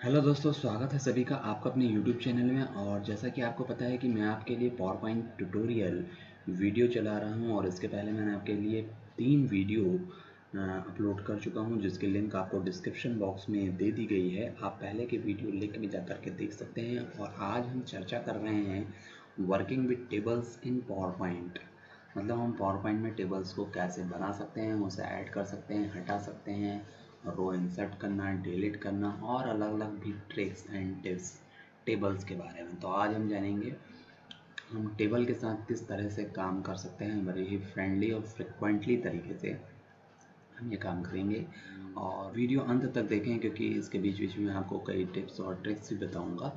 Hello दोस्तों, स्वागत है सभी का आपका अपने YouTube चैनल में। और जैसा कि आपको पता है कि मैं आपके लिए पावर पॉइंट ट्यूटोरियल वीडियो चला रहा हूं, और इसके पहले मैंने आपके लिए 3 वीडियो अपलोड कर चुका हूं, जिसकी लिंक आपको डिस्क्रिप्शन बॉक्स में दे दी गई है। आप पहले के वीडियो लिंक में जाकर के देख सकते हैं। और आज हम चर्चा कर रहे हैं working with tables in power point. मतलब हम पावर पॉइंट में टेबल्स को कैसे बना सकते हैं, उसे ऐड कर सकते हैं, हटा सकते हैं, रो इंसर्ट करना, डिलीट करना, और अलग अलग भी ट्रिक्स एंड टिप्स टेबल्स के बारे में। तो आज हम जानेंगे हम टेबल के साथ किस तरह से काम कर सकते हैं। बड़े ही फ्रेंडली और फ्रिक्वेंटली तरीके से हम ये काम करेंगे। और वीडियो अंत तक देखें, क्योंकि इसके बीच बीच में आपको कई टिप्स और ट्रिक्स भी बताऊंगा।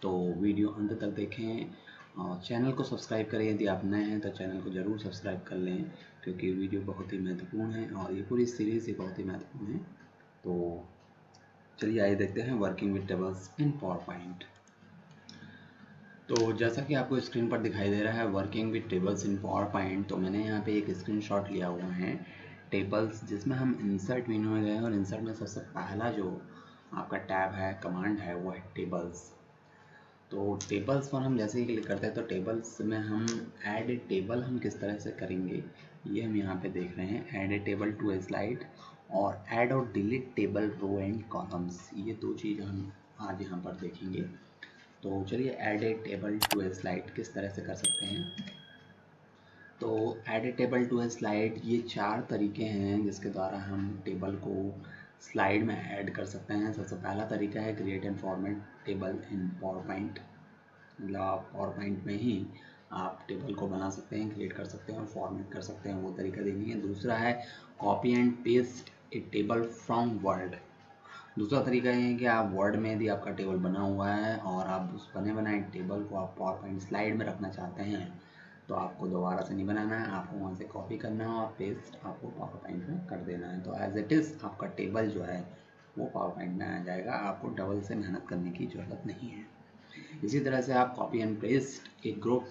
तो वीडियो अंत तक देखें, और चैनल को सब्सक्राइब करें। यदि आप नए हैं तो चैनल को ज़रूर सब्सक्राइब कर लें, क्योंकि वीडियो बहुत ही महत्वपूर्ण है और ये पूरी सीरीज़ ही बहुत ही महत्वपूर्ण है। तो चलिए आइए देखते हैं working with tables in PowerPoint. तो जैसा कि आपको स्क्रीन पर दिखाई दे रहा है working with tables in PowerPoint, तो मैंने यहाँ पे एक स्क्रीनशॉट लिया हुआ है टेबल्स, जिसमें हम इंसर्ट मेन्यू में गए, और इंसर्ट में सबसे पहला जो आपका टैब है, कमांड है, वो है टेबल्स। तो टेबल्स पर हम जैसे ही क्लिक करते हैं तो टेबल्स में हम ऐड ए टेबल हम किस तरह से करेंगे ये हम यहाँ पे देख रहे हैं। Add a table to a slide और ऐड और delete table row and columns, ये दो चीज़ हम आज यहाँ पर देखेंगे। तो चलिए add a table to a slide किस तरह से कर सकते हैं। तो add a table to a slide, ये 4 तरीके हैं जिसके द्वारा हम टेबल को स्लाइड में ऐड कर सकते हैं। सबसे पहला तरीका है create and format table in power point. मतलब आप पावर पॉइंट में ही आप टेबल को बना सकते हैं, क्रिएट कर सकते हैं और फॉर्मेट कर सकते हैं, वो तरीका देखेंगे। दूसरा है copy and paste A table from word. दूसरा तरीका ये है कि आप वर्ड में यदि आपका टेबल बना हुआ है और आप उस बने बनाए टेबल को आप पावर पॉइंट स्लाइड में रखना चाहते हैं, तो आपको दोबारा से नहीं बनाना है, आपको वहाँ से कॉपी करना है और पेस्ट आपको पावर पॉइंट में कर देना है। तो एज इट इज़ आपका टेबल जो है वो पावर पॉइंट में आ जाएगा, आपको डबल से मेहनत करने की ज़रूरत नहीं है। इसी तरह से आप कॉपी एंड पेस्ट एक group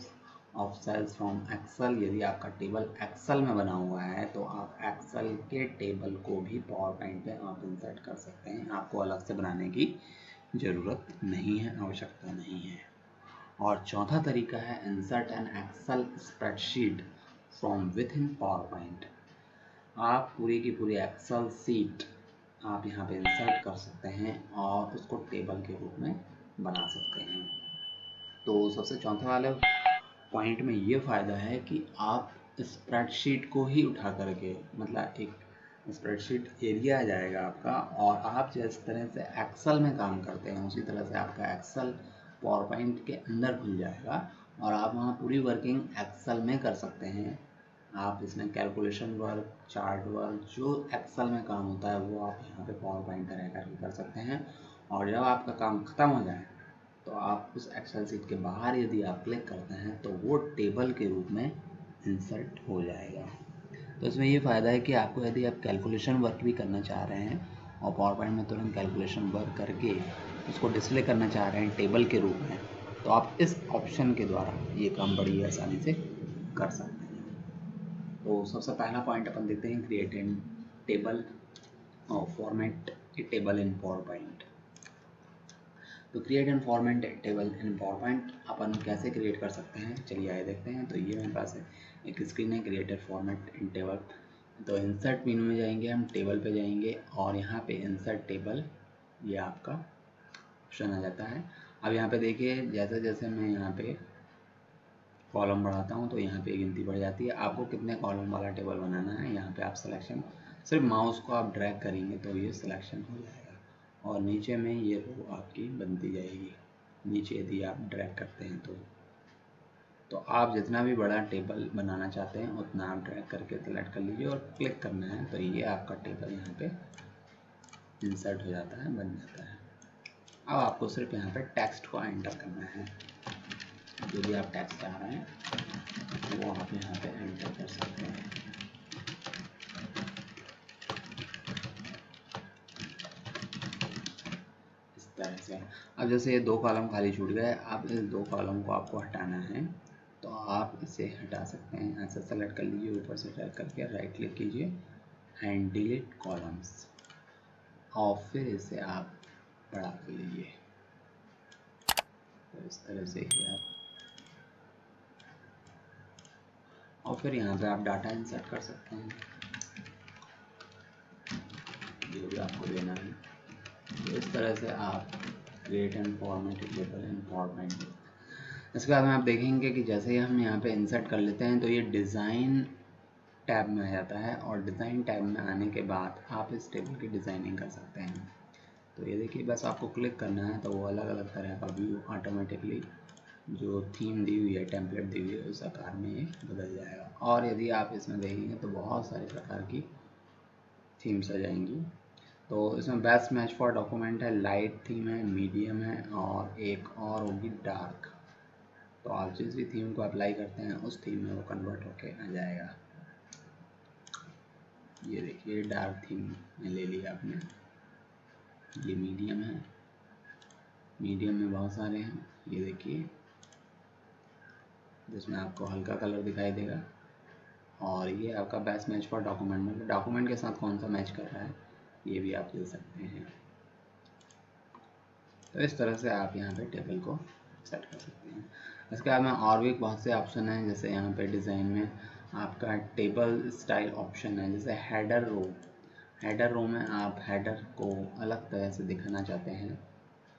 of cells from Excel, यदि आपका टेबल एक्सेल में बना हुआ है तो आप एक्सेल के टेबल को भी पावर पॉइंट पे आप इंसर्ट कर सकते हैं, आपको अलग से बनाने की ज़रूरत नहीं है, आवश्यकता नहीं है। और चौथा तरीका है insert an Excel spreadsheet from within PowerPoint. आप पूरी की पूरी एक्सेल सीट आप यहाँ पे इंसर्ट कर सकते हैं और उसको टेबल के रूप में बना सकते हैं। तो सबसे चौथे वाले पॉइंट में ये फ़ायदा है कि आप स्प्रेडशीट को ही उठा करके, मतलब एक स्प्रेडशीट एरिया आ जाएगा आपका, और आप जिस तरह से एक्सेल में काम करते हैं उसी तरह से आपका एक्सेल पावर पॉइंट के अंदर खुल जाएगा और आप वहाँ पूरी वर्किंग एक्सेल में कर सकते हैं। आप इसमें कैलकुलेशन वर्क, चार्ट वर्क, जो एक्सेल में काम होता है वो आप यहाँ पे पावर पॉइंट में रह करके कर सकते हैं। और जब आपका काम ख़त्म हो जाए तो आप उस एक्सेल सीट के बाहर यदि आप क्लिक करते हैं तो वो टेबल के रूप में इंसर्ट हो जाएगा। तो इसमें ये फ़ायदा है कि आपको यदि आप कैलकुलेशन वर्क भी करना चाह रहे हैं और पावर पॉइंट में तुरंत कैलकुलेशन वर्क करके उसको डिस्प्ले करना चाह रहे हैं टेबल के रूप में, तो आप इस ऑप्शन के द्वारा ये काम बड़ी आसानी से कर सकते हैं। तो सबसे पहला पॉइंट अपन देखते हैं क्रिएट एन टेबल और format a table in PowerPoint. तो create and format table in PowerPoint अपन कैसे क्रिएट कर सकते हैं, चलिए आइए देखते हैं। तो ये मेरे पास है एक स्क्रीन है क्रिएट फॉर्मेट इन टेबल। तो इंसर्ट मेनू में जाएंगे, हम टेबल पे जाएंगे और यहाँ पे इंसर्ट टेबल ये आपका ऑप्शन आ जाता है। अब यहाँ पे देखिए जैसे जैसे मैं यहाँ पे कॉलम बढ़ाता हूँ तो यहाँ पे गिनती बढ़ जाती है। आपको कितने कॉलम वाला टेबल बनाना है यहाँ पे आप सिलेक्शन, सिर्फ माउस को आप ड्रैग करेंगे तो ये सिलेक्शन हो जाएगा और नीचे में ये रो आपकी बनती जाएगी। नीचे यदि आप ड्रैग करते हैं तो आप जितना भी बड़ा टेबल बनाना चाहते हैं उतना आप ड्रैग करके सेलेक्ट कर लीजिए और क्लिक करना है, तो ये आपका टेबल यहाँ पे इंसर्ट हो जाता है, बन जाता है। अब आपको सिर्फ यहाँ पे टेक्स्ट को एंटर करना है, जो भी आप टेक्स्ट चाह रहे हैं वो आप यहाँ पे एंटर कर सकते हैं। इस तरह से अब जैसे ये 2 कॉलम खाली छूट गए, अब इस 2 कॉलम को आपको हटाना है तो आप इसे हटा सकते हैं। ऐसे सेलेक्ट कर लीजिए, ऊपर से ड्रैग करके राइट क्लिक कीजिए एंड डिलीट कॉलम्स, और फिर इसे आप बड़ा कर लीजिए। तो इस तरह से ही आप, और फिर यहाँ पे आप डाटा इंसर्ट कर सकते हैं जो भी आपको देना है। तो इस तरह से आप create and format table in PowerPoint. इसके बाद में आप देखेंगे कि जैसे ही हम यहाँ पे इंसर्ट कर लेते हैं तो ये डिज़ाइन टैब में आ जाता है, और डिज़ाइन टैब में आने के बाद आप इस टेबल की डिज़ाइनिंग कर सकते हैं। तो ये देखिए, बस आपको क्लिक करना है तो वो अलग अलग तरह का व्यू ऑटोमेटिकली जो थीम दी हुई है, टेम्पलेट दी हुई है, उस आकार में ये बदल जाएगा। और यदि आप इसमें देखेंगे तो बहुत सारे प्रकार की थीम्स आ जाएंगी। तो इसमें बेस्ट मैच फॉर डॉक्यूमेंट है, लाइट थीम है, मीडियम है, और एक और होगी डार्क। तो आप जिस भी थीम को अप्लाई करते हैं उस थीम में वो कन्वर्ट होके आ जाएगा। ये देखिए, डार्क थीम में ले लिया आपने। ये मीडियम है, मीडियम में बहुत सारे हैं, ये देखिए, जिसमें आपको हल्का कलर दिखाई देगा। और ये आपका बेस्ट मैच फॉर डॉक्यूमेंट, मतलब डॉक्यूमेंट के साथ कौन सा मैच कर रहा है ये भी आप दे सकते हैं। तो इस तरह से आप यहाँ पे टेबल को सेट कर सकते हैं। इसके बाद में और भी बहुत से ऑप्शन हैं, जैसे यहाँ पे डिज़ाइन में आपका टेबल स्टाइल ऑप्शन है, जैसे हेडर रो। हेडर रो में आप हेडर को अलग तरह से दिखाना चाहते हैं।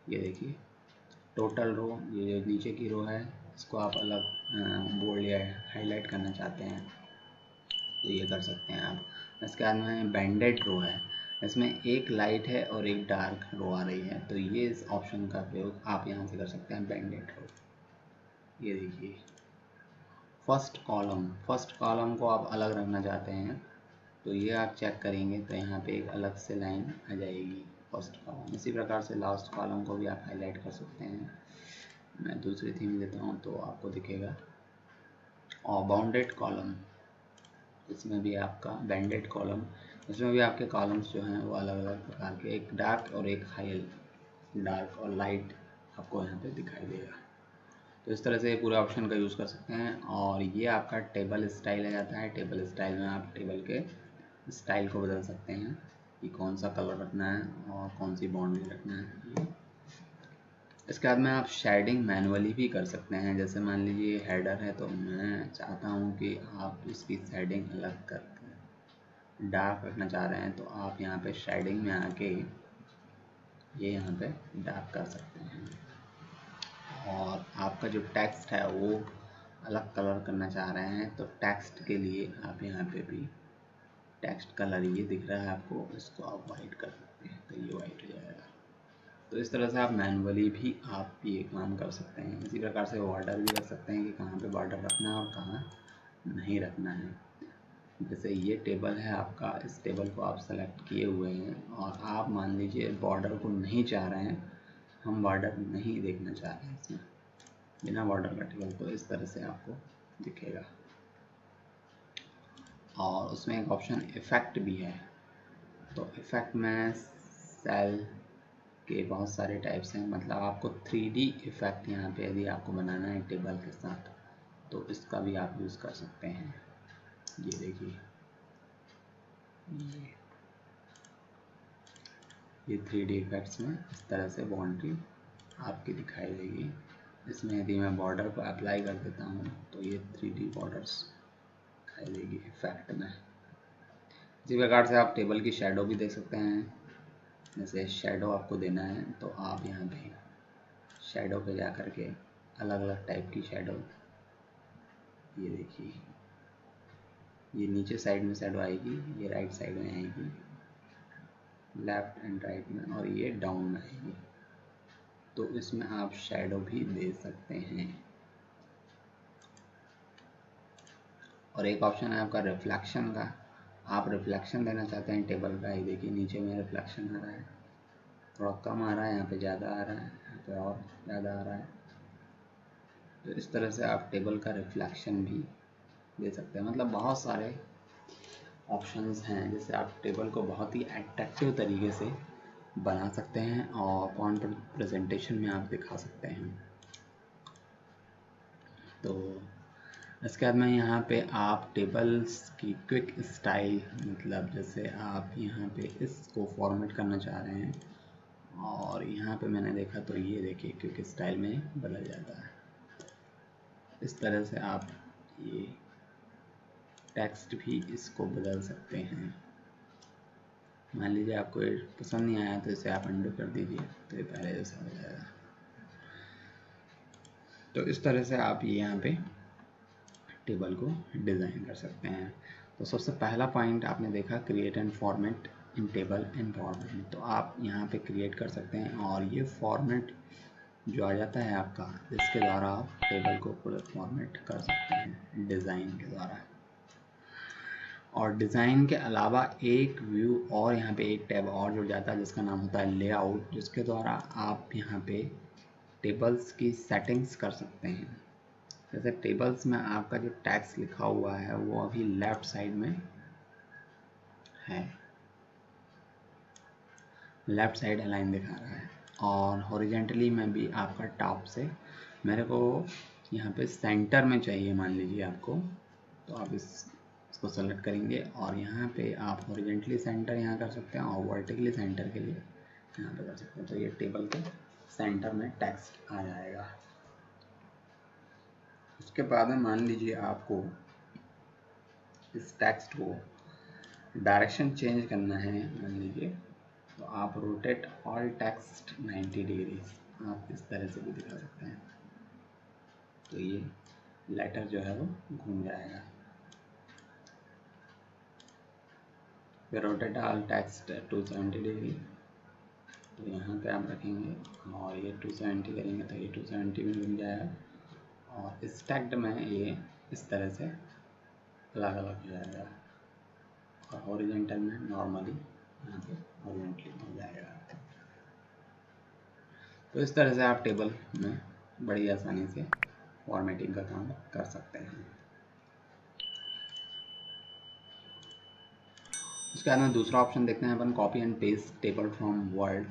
ये देखिए, टोटल रो, ये नीचे की रो है, इसको आप अलग बोल्ड या हाईलाइट करना चाहते हैं तो ये कर सकते हैं आप। इसके बाद में बैंडेड रो है, इसमें एक लाइट है और एक डार्क रो आ रही है, तो ये इस ऑप्शन का प्रयोग आप यहाँ से कर सकते हैं, बैंडेड रो। ये देखिए, फर्स्ट कॉलम को आप अलग रखना चाहते हैं तो ये आप चेक करेंगे तो यहाँ पे एक अलग से लाइन आ जाएगी, फर्स्ट कॉलम। इसी प्रकार से लास्ट कॉलम को भी आप हाईलाइट कर सकते हैं। मैं दूसरी थीम देता हूँ तो आपको दिखेगा। और बाउंडेड कॉलम, इसमें भी आपका बैंडेड कॉलम, इसमें भी आपके कॉलम्स जो हैं वो अलग अलग प्रकार के, एक डार्क और एक हाई, डार्क और लाइट आपको यहाँ पे दिखाई देगा। तो इस तरह से पूरे ऑप्शन का यूज़ कर सकते हैं। और ये आपका टेबल स्टाइल आ जाता है। टेबल स्टाइल में आप टेबल के स्टाइल को बदल सकते हैं कि कौन सा कलर रखना है और कौन सी बाउंड्री रखना है। इसके बाद में आप शेडिंग मैनुअली भी कर सकते हैं। जैसे मान लीजिए हेडर है तो मैं चाहता हूँ कि आप इसकी शेडिंग अलग कर डार्क रखना चाह रहे हैं तो आप यहाँ पे शेडिंग में आके ये यहाँ पे डार्क कर सकते हैं। और आपका जो टेक्स्ट है वो अलग कलर करना चाह रहे हैं तो टेक्स्ट के लिए आप यहाँ पे भी टेक्स्ट कलर ये दिख रहा है आपको, इसको आप वाइट कर सकते हैं तो ये वाइट हो जाएगा। तो इस तरह से आप मैनुअली भी आप ये काम कर सकते हैं। इसी प्रकार से बॉर्डर भी कर सकते हैं कि कहाँ पे बॉर्डर रखना है और कहाँ नहीं रखना है। जैसे ये टेबल है आपका, इस टेबल को आप सेलेक्ट किए हुए हैं और आप मान लीजिए बॉर्डर को नहीं चाह रहे हैं, हम बॉर्डर नहीं देखना चाह रहे हैं इसमें, बिना बॉर्डर का टेबल, तो इस तरह से आपको दिखेगा। और उसमें एक ऑप्शन इफ़ेक्ट भी है। तो इफ़ेक्ट में सेल के बहुत सारे टाइप्स हैं, मतलब आपको 3D इफ़ेक्ट यहाँ पे यदि आपको बनाना है टेबल के साथ तो इसका भी आप यूज़ कर सकते हैं। ये देखिए, ये 3D इफ़ेक्ट्स में इस तरह से बाउंड्री आपकी दिखाई देगी। इसमें यदि मैं बॉर्डर को अप्लाई कर देता हूँ तो ये 3D बॉर्डर्स दिखाई देगी इफ़ेक्ट में। इसी प्रकार से आप टेबल की शेडो भी दे सकते हैं। जैसे शेडो आपको देना है तो आप यहाँ पे शेडो पे जा कर के अलग अलग टाइप की शेडो, ये देखिए, ये नीचे साइड में शेडो आएगी, ये राइट साइड में आएगी, लेफ्ट एंड राइट में, और ये डाउन में आएगी। तो इसमें आप शेडो भी दे सकते हैं। और एक ऑप्शन है आपका रिफ्लेक्शन का। आप रिफ्लेक्शन देना चाहते हैं टेबल का, ये देखिए नीचे में रिफ्लेक्शन आ रहा है, थोड़ा कम आ रहा है, यहाँ पे ज़्यादा आ रहा है, यहाँ पे और ज़्यादा आ रहा है। तो इस तरह से आप टेबल का रिफ्लेक्शन भी दे सकते हैं। मतलब बहुत सारे ऑप्शंस हैं जिससे आप टेबल को बहुत ही अट्रैक्टिव तरीके से बना सकते हैं और पॉइंट प्रेजेंटेशन में आप दिखा सकते हैं। तो इसके बाद में यहाँ पे आप टेबल्स की क्विक स्टाइल, मतलब जैसे आप यहाँ पे इसको फॉर्मेट करना चाह रहे हैं और यहाँ पे मैंने देखा तो ये देखिए क्योंकि स्टाइल में बदल जाता है। इस तरह से आप ये टेक्स्ट भी इसको बदल सकते हैं। मान लीजिए आपको ये पसंद नहीं आया तो इसे आप अंडू कर दीजिए तो ये पहले जैसा हो जाएगा। तो इस तरह से आप ये यहाँ पे टेबल को डिज़ाइन कर सकते हैं। तो सबसे पहला पॉइंट आपने देखा create and format in table in PowerPoint. तो आप यहाँ पे क्रिएट कर सकते हैं और ये फॉर्मेट जो आ जाता है आपका, जिसके द्वारा आप टेबल को पूरा फॉर्मेट कर सकते हैं डिज़ाइन के द्वारा। और डिज़ाइन के अलावा एक व्यू और यहाँ पे एक टैब और जुड़ जाता है जिसका नाम होता है लेआउट, जिसके द्वारा आप यहाँ पे टेबल्स की सेटिंग्स कर सकते हैं। जैसे टेबल्स में आपका जो टैक्स लिखा हुआ है वो अभी लेफ्ट साइड में है, लेफ्ट साइड अलाइन दिखा रहा है, और हॉरिजेंटली में भी आपका टॉप से मेरे को यहाँ पे सेंटर में चाहिए मान लीजिए आपको, तो आप इसको सेलेक्ट करेंगे और यहाँ पे आप हॉरिजेंटली सेंटर यहाँ कर सकते हैं और वर्टिकली सेंटर के लिए यहाँ पे कर सकते हैं। तो ये टेबल के सेंटर में टेक्स्ट आ जाएगा। उसके बाद में मान लीजिए आपको इस टेक्स्ट को डायरेक्शन चेंज करना है, मान लीजिए तो आप रोटेट ऑल टेक्स्ट 90 डिग्री आप इस तरह से भी दिखा सकते हैं। तो ये लेटर जो है वो घूम जाएगा। फिर रोटेट ऑल टेक्स्ट 270 डिग्री, तो यहाँ पे आप रखेंगे और ये 270 करेंगे तो ये 270 में घूम जाएगा। और स्टैक्ड में ये इस तरह से अलग अलग हो जाएगा और हॉरिजेंटल में नॉर्मली यहाँ पे हॉरिजेंटली हो जाएगा। तो इस तरह से आप टेबल में बड़ी आसानी से फॉर्मेटिंग का काम कर सकते हैं। उसके बाद में दूसरा ऑप्शन देखते हैं अपन, copy and paste table from Word.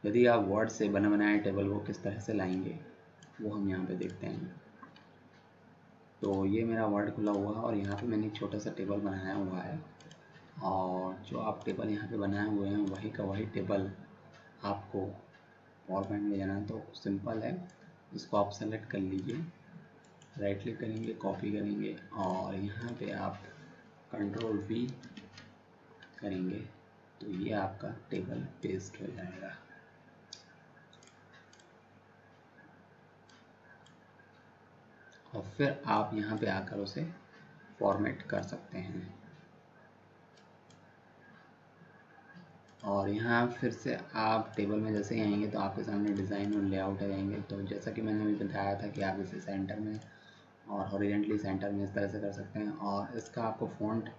यदि आप वर्ड से बने बनाए टेबल को किस तरह से लाएंगे वो हम यहाँ पे देखते हैं। तो ये मेरा वर्ड खुला हुआ है और यहाँ पे मैंने एक छोटा सा टेबल बनाया हुआ है, और जो आप टेबल यहाँ पे बनाए हुए हैं वही का वही टेबल आपको पावर पॉइंट में जाना है। तो सिंपल है, इसको आप सेलेक्ट कर लीजिए, राइट क्लिक करेंगे, कॉपी करेंगे और यहाँ पे आप कंट्रोल V करेंगे तो ये आपका टेबल पेस्ट हो जाएगा। और फिर आप यहाँ पे आकर उसे फॉर्मेट कर सकते हैं। और यहाँ फिर से आप टेबल में जैसे ही आएंगे तो आपके सामने डिज़ाइन और लेआउट आ जाएंगे। तो जैसा कि मैंने अभी बताया था कि आप इसे सेंटर में और हॉरिजेंटली सेंटर में इस तरह से कर सकते हैं। और इसका आपको फ़ॉन्ट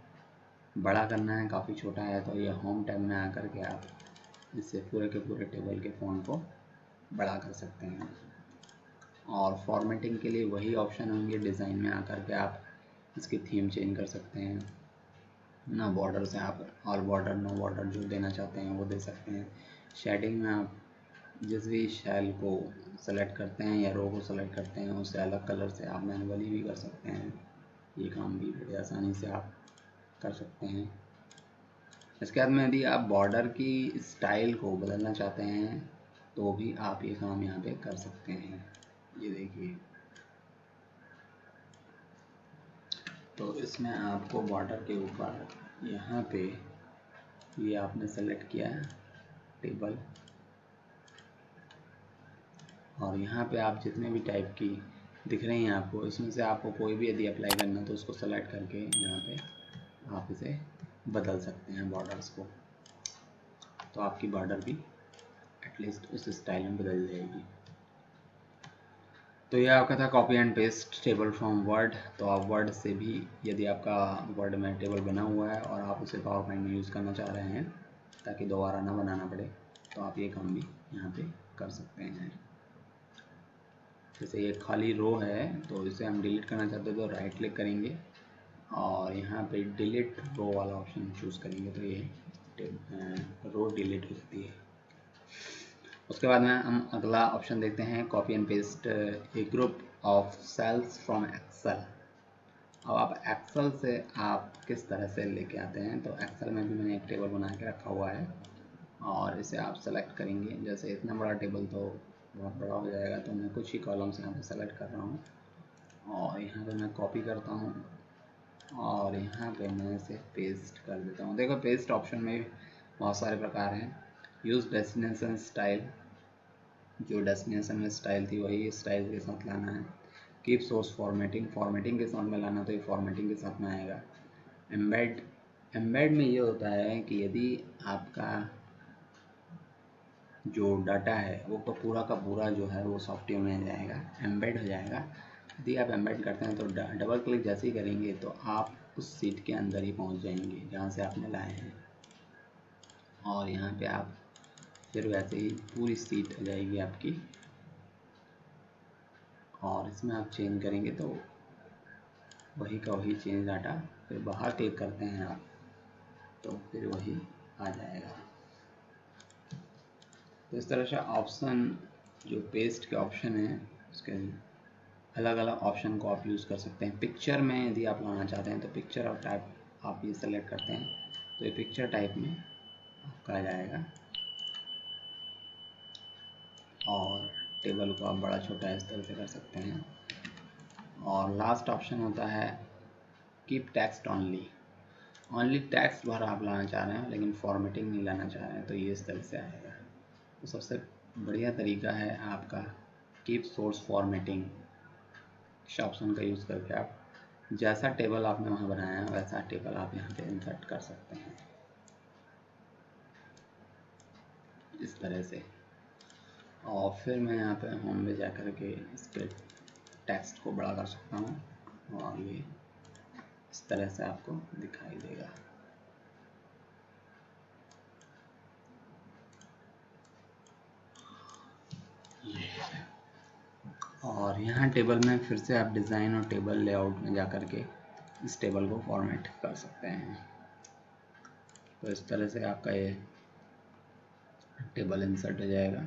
बड़ा करना है, काफ़ी छोटा है, तो ये होम टैब में आकर के आप इससे पूरे के पूरे टेबल के फ़ॉन्ट को बड़ा कर सकते हैं। और फॉर्मेटिंग के लिए वही ऑप्शन होंगे, डिज़ाइन में आकर के आप इसकी थीम चेंज कर सकते हैं ना, बॉर्डर से आप ऑल बॉर्डर नो बॉर्डर जो देना चाहते हैं वो दे सकते हैं। शेडिंग में आप जिस भी शैल को सेलेक्ट करते हैं या रो को सेलेक्ट करते हैं उसे अलग कलर से आप मैनुअली भी कर सकते हैं। ये काम भी बड़ी आसानी से आप कर सकते हैं। इसके बाद में यदि आप बॉर्डर की स्टाइल को बदलना चाहते हैं तो भी आप ये काम यहाँ पे कर सकते हैं। ये देखिए, तो इसमें आपको बॉर्डर के ऊपर यहाँ पे ये आपने सेलेक्ट किया है टेबल, और यहाँ पे आप जितने भी टाइप की दिख रही हैं आपको, इसमें से आपको कोई भी यदि अप्लाई करना तो उसको सेलेक्ट करके यहाँ पे आप इसे बदल सकते हैं बॉर्डर्स को। तो आपकी बॉर्डर भी एटलीस्ट उस स्टाइल में बदल जाएगी। तो ये आपका था copy and paste table from word. तो आप वर्ड से भी यदि आपका वर्ड में टेबल बना हुआ है और आप उसे पावर पॉइंट में यूज़ करना चाह रहे हैं ताकि दोबारा ना बनाना पड़े, तो आप ये काम भी यहाँ पे कर सकते हैं। जैसे ये खाली रो है तो इसे हम डिलीट करना चाहते हैं तो राइट क्लिक करेंगे और यहाँ पे डिलीट रो वाला ऑप्शन चूज़ करेंगे तो ये रो डिलीट हो जाती है। उसके बाद में हम अगला ऑप्शन देखते हैं, copy and paste a group of cells from Excel. अब आप एक्सेल से आप किस तरह से लेके आते हैं, तो एक्सेल में भी मैंने एक टेबल बना के रखा हुआ है और इसे आप सेलेक्ट करेंगे। जैसे इतना बड़ा टेबल तो बहुत बड़ा हो जाएगा, तो मैं कुछ ही कॉलम्स यहाँ पे सेलेक्ट कर रहा हूँ और यहाँ पे मैं कॉपी करता हूँ और यहाँ पे मैं इसे पेस्ट कर देता हूँ। देखो पेस्ट ऑप्शन में बहुत सारे प्रकार हैं। यूज़ डेस्टिनेशन स्टाइल, जो डेस्टिनेशन में स्टाइल थी वही स्टाइल के साथ लाना है। कीप सोर्स फॉर्मेटिंग, फॉर्मेटिंग के साथ में लाना तो ये फॉर्मेटिंग के साथ में आएगा। एम्बेड, एम्बेड में ये होता है कि यदि आपका जो डाटा है वो तो पूरा का पूरा जो है वो सॉफ्टवेयर में आ जाएगा, एम्बेड हो जाएगा। यदि आप एम्बेड करते हैं तो डबल क्लिक जैसे ही करेंगे तो आप उस सीट के अंदर ही पहुंच जाएंगे जहां से आपने लाए हैं, और यहाँ पे आप फिर वैसे ही पूरी सीट आ जाएगी आपकी। और इसमें आप चेंज करेंगे तो वही का वही चेंज डाटा, फिर बाहर क्लिक करते हैं आप तो फिर वही आ जाएगा। तो इस तरह से ऑप्शन, जो पेस्ट के ऑप्शन है उसके अलग अलग ऑप्शन को आप यूज़ कर सकते हैं। पिक्चर में यदि आप लाना चाहते हैं तो पिक्चर और टाइप आप ये सेलेक्ट करते हैं तो ये पिक्चर टाइप में आपका आ जाएगा। और टेबल को आप बड़ा छोटा इस तरह से कर सकते हैं। और लास्ट ऑप्शन होता है keep text only, only text भर आप लाना चाह रहे हैं लेकिन फॉर्मेटिंग नहीं लाना चाह रहे हैं तो ये इस तरह से आएगा। तो सबसे बढ़िया तरीका है आपका कीप सोर्स फॉर्मेटिंग, इस ऑप्शन का यूज़ करके आप जैसा टेबल आपने वहाँ बनाया है वैसा टेबल आप यहाँ पे इंसर्ट कर सकते हैं इस तरह से। और फिर मैं यहाँ पे होम में जा कर के इस पर टेक्स्ट को बड़ा कर सकता हूँ और ये इस तरह से आपको दिखाई देगा। और यहाँ टेबल में फिर से आप डिज़ाइन और टेबल लेआउट में जा कर के इस टेबल को फॉर्मेट कर सकते हैं। तो इस तरह से आपका ये टेबल इंसर्ट हो जाएगा।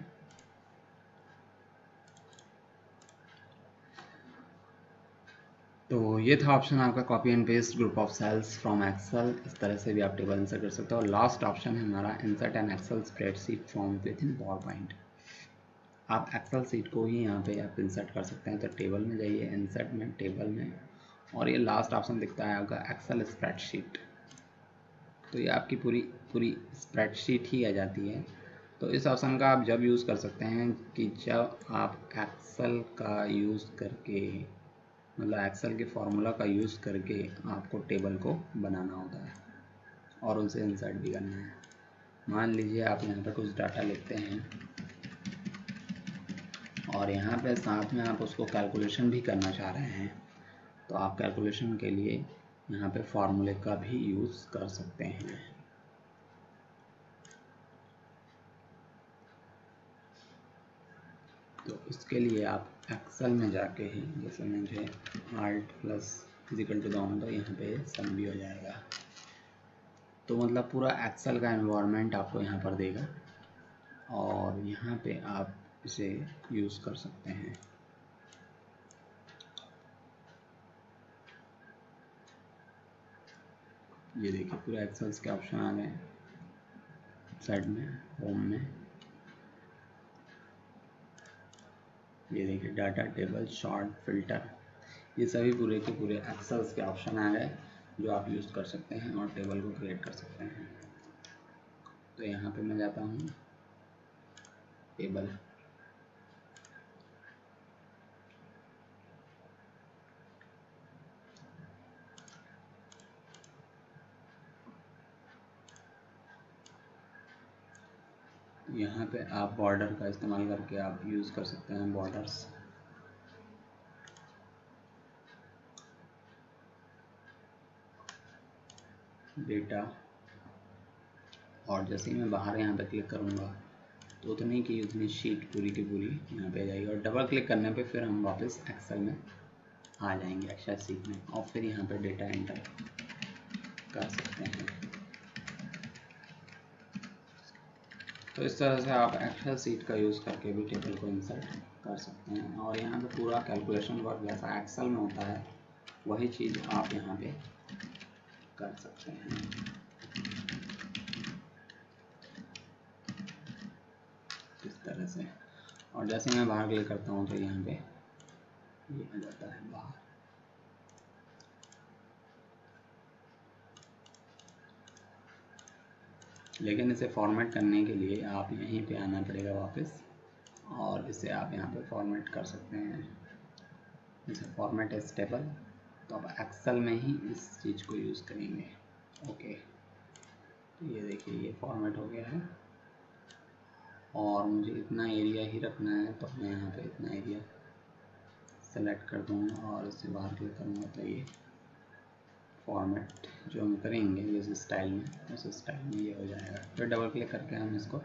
तो ये था ऑप्शन आपका copy and paste group of cells from Excel. इस तरह से भी आप टेबल इंसर्ट कर सकते हो। और लास्ट ऑप्शन है हमारा insert an Excel spreadsheet from within PowerPoint. आप एक्सेल सीट को ही यहाँ पे आप इंसर्ट कर सकते हैं। तो टेबल में जाइए, इंसर्ट में, टेबल में, और ये लास्ट ऑप्शन दिखता है आपका एक्सेल स्प्रेडशीट। तो ये आपकी पूरी पूरी स्प्रेडशीट ही आ जाती है। तो इस ऑप्शन का आप जब यूज़ कर सकते हैं कि जब आप एक्सेल का यूज़ करके, मतलब एक्सेल के फार्मूला का यूज़ करके आपको टेबल को बनाना होता है और उनसे इंसर्ट भी करना है। मान लीजिए आप यहाँ पर कुछ डाटा लिखते हैं और यहाँ पे साथ में आप उसको कैलकुलेशन भी करना चाह रहे हैं, तो आप कैलकुलेशन के लिए यहाँ पे फार्मूले का भी यूज़ कर सकते हैं। तो इसके लिए आप एक्सेल में जाके ही, जैसे मुझे alt plus equal to down तो यहाँ पे सम भी हो जाएगा। तो मतलब पूरा एक्सेल का एनवायरनमेंट आपको यहाँ पर देगा और यहाँ पे आप इसे यूज़ कर सकते हैं। ये देखिए पूरा एक्सेल्स के ऑप्शन आ गए साइड में, होम में। ये देखिए डाटा, टेबल, शॉर्ट, फिल्टर, ये सभी पूरे के पूरे एक्सेल्स के ऑप्शन आ गए जो आप यूज़ कर सकते हैं और टेबल को क्रिएट कर सकते हैं। तो यहाँ पे मैं जाता हूँ टेबल, यहाँ पे आप बॉर्डर का इस्तेमाल करके आप यूज़ कर सकते हैं बॉर्डर्स। डेटा, और जैसे ही मैं बाहर यहाँ पे क्लिक करूँगा तो उतनी की उतनी शीट पूरी की पूरी यहाँ पे आ जाएगी और डबल क्लिक करने पे फिर हम वापस एक्सेल में आ जाएंगे, एक्सेल शीट में, और फिर यहाँ पे डेटा एंटर कर सकते हैं। तो इस तरह से आप एक्सेल सीट का यूज़ करके भी टेबल को इंसर्ट कर सकते हैं। और यहाँ पे पूरा कैलकुलेशन वर्क जैसा एक्सेल में होता है वही चीज़ आप यहाँ पे कर सकते हैं। तरह से। और जैसे मैं बाहर क्लिक करता हूँ तो यहाँ पे ये आ जाता है बाहर। लेकिन इसे फॉर्मेट करने के लिए आप यहीं पे आना पड़ेगा वापस, और इसे आप यहाँ पे फॉर्मेट कर सकते हैं। जैसे फॉर्मेट एज टेबल, तो आप एक्सेल में ही इस चीज़ को यूज़ करेंगे। ओके, तो ये देखिए ये फॉर्मेट हो गया है, और मुझे इतना एरिया ही रखना है, तो मैं यहाँ पे इतना एरिया सेलेक्ट कर दूँगा और इससे बाहर क्लिक करूँगा तो ये फॉर्मेट जो हम करेंगे जिस स्टाइल में, उस स्टाइल में ये हो जाएगा। फिर डबल क्लिक करके हम इसको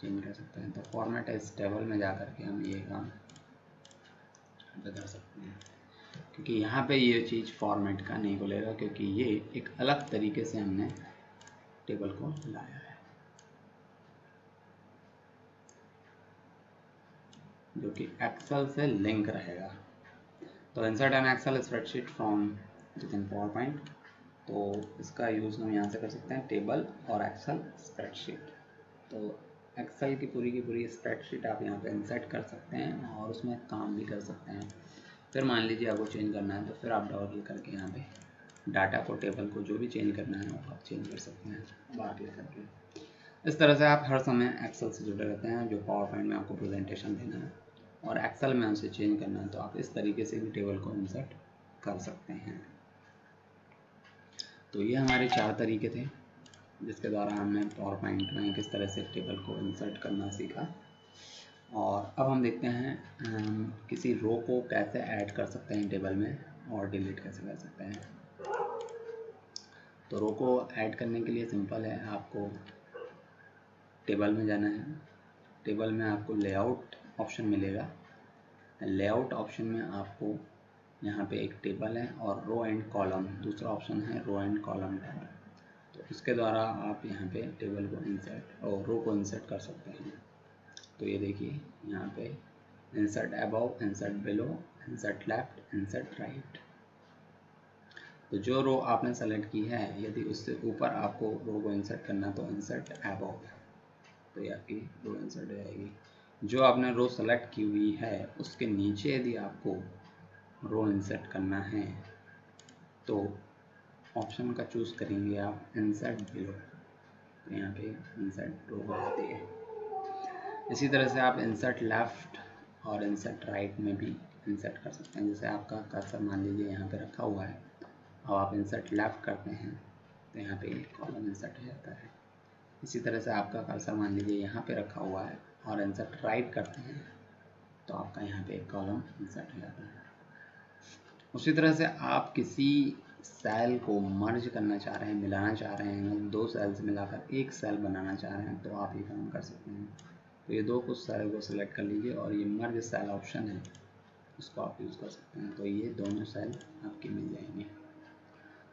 चेंज कर सकते हैं। तो फॉर्मेट एज टेबल में जा कर के हम ये काम कर सकते हैं, क्योंकि यहाँ पे ये चीज़ फॉर्मेट का नहीं बोलेगा, क्योंकि ये एक अलग तरीके से हमने टेबल को लाया है, जो कि एक्सेल से लिंक रहेगा। तो insert an Excel spreadsheet from within PowerPoint, तो इसका यूज़ हम यहाँ से कर सकते हैं, टेबल और एक्सेल स्प्रेडशीट। तो एक्सेल की पूरी स्प्रेडशीट आप यहाँ पे इंसर्ट कर सकते हैं और उसमें काम भी कर सकते हैं। फिर मान लीजिए आपको चेंज करना है, तो फिर आप डबल क्लिक करके यहाँ पे डाटा को, टेबल को, जो भी चेंज करना है वो आप चेंज कर सकते हैं बाहर क्लिक करके। इस तरह से आप हर समय एक्सेल से जुड़े रहते हैं। जो पावर पॉइंट में आपको प्रेजेंटेशन देना है और एक्सेल में उसे चेंज करना है, तो आप इस तरीके से भी टेबल को इंसर्ट कर सकते हैं। तो ये हमारे 4 तरीके थे जिसके द्वारा हमने पावर पॉइंट में किस तरह से टेबल को इंसर्ट करना सीखा। और अब हम देखते हैं किसी रो को कैसे ऐड कर सकते हैं टेबल में, और डिलीट कैसे कर सकते हैं। तो रो को ऐड करने के लिए सिंपल है, आपको टेबल में जाना है। टेबल में आपको लेआउट ऑप्शन मिलेगा। लेआउट ऑप्शन में आपको यहाँ पे एक टेबल है और रो एंड कॉलम दूसरा ऑप्शन है, रो एंड कॉलम टैब। तो इसके द्वारा आप यहाँ पे टेबल को इंसर्ट और रो को इंसर्ट कर सकते हैं। तो ये देखिए यहाँ पे insert above, insert below, insert left, insert right. तो जो रो आपने सेलेक्ट की है, यदि उससे ऊपर आपको रो को इंसर्ट करना तो इंसर्ट अबव, तो ये आपकी रो इंसर्ट हो जाएगी। जो आपने रो सेलेक्ट की हुई है उसके नीचे यदि आपको रो इंसर्ट करना है तो ऑप्शन का चूज़ करेंगे आप इंसर्ट बिलो, तो यहाँ पे इंसर्ट रो हो जाती है। इसी तरह से आप इंसर्ट लेफ्ट और इंसर्ट राइट में भी इंसर्ट कर सकते हैं। जैसे आपका कर्सर मान लीजिए यहाँ पे रखा हुआ है, अब आप इंसर्ट लेफ्ट करते हैं तो यहाँ पे कॉलम इंसर्ट हो जाता है। इसी तरह से आपका कर्सर मान लीजिए यहाँ पे रखा हुआ है और इंसर्ट राइट करते हैं तो आपका यहाँ पे एक कॉलम इंसर्ट हो जाता है। उसी तरह से आप किसी सेल को मर्ज करना चाह रहे हैं, मिलाना चाह रहे हैं, 2 सेल्स मिलाकर एक सेल बनाना चाह रहे हैं, तो आप ये काम कर सकते हैं। तो ये 2 कुछ सेल को सिलेक्ट कर लीजिए और ये मर्ज सेल ऑप्शन है, उसको आप यूज़ कर सकते हैं। तो ये दोनों सेल आपके मिल जाएंगे।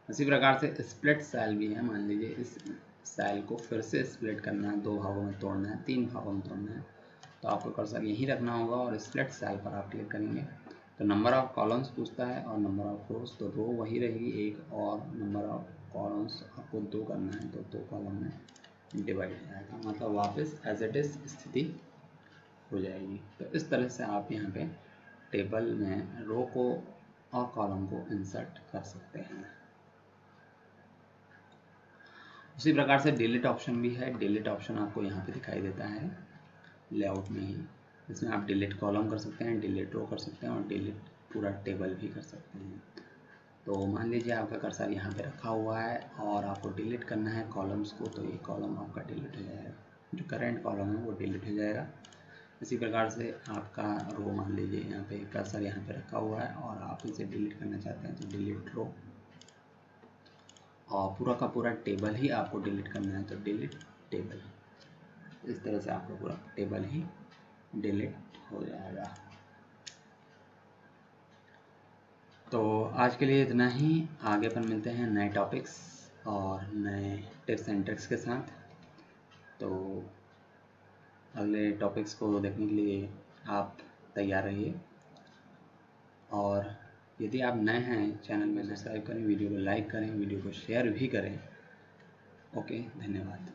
इसी प्रकार से स्प्लिट सेल भी है। मान लीजिए इस सेल को फिर से स्प्लिट करना है, 2 भागों में तोड़ना है, 3 भागों में तोड़ना है, तो आपको कर्सर यहीं रखना होगा और स्प्लिट सेल पर आप क्लिक करेंगे तो नंबर ऑफ कॉलम्स पूछता है और नंबर ऑफ रोज, तो रो वही रहेगी एक, और नंबर ऑफ कॉलम्स आपको 2 करना है तो 2 कॉलम में डिवाइड हो जाएगा, मतलब वापस एज इट इज स्थिति हो जाएगी। तो इस तरह से आप यहाँ पे टेबल में रो को और कॉलम को इंसर्ट कर सकते हैं। उसी प्रकार से डिलीट ऑप्शन भी है। डिलीट ऑप्शन आपको यहाँ पे दिखाई देता है लेआउट में ही, इसमें आप डिलीट कॉलम कर सकते हैं, डिलीट रो कर सकते हैं और डिलीट पूरा टेबल भी कर सकते हैं। तो मान लीजिए आपका कर्सर यहाँ पे रखा हुआ है और आपको डिलीट करना है कॉलम्स को, तो ये कॉलम आपका डिलीट हो जाएगा, जो करंट कॉलम है वो डिलीट हो जाएगा। इसी प्रकार से आपका रो मान लीजिए यहाँ पे कर्सर यहाँ पे रखा हुआ है और आप इसे डिलीट करना चाहते हैं तो डिलीट रो, और पूरा का पूरा टेबल ही आपको डिलीट करना है तो डिलीट टेबल। इस तरह से आपका पूरा टेबल ही डिलीट हो जाएगा। तो आज के लिए इतना ही, आगे पर मिलते हैं नए टॉपिक्स और नए टिप्स एंड ट्रिक्स के साथ। तो अगले टॉपिक्स को देखने के लिए आप तैयार रहिए, और यदि आप नए हैं चैनल में सब्सक्राइब करें, वीडियो को लाइक करें, वीडियो को शेयर भी करें। ओके, धन्यवाद।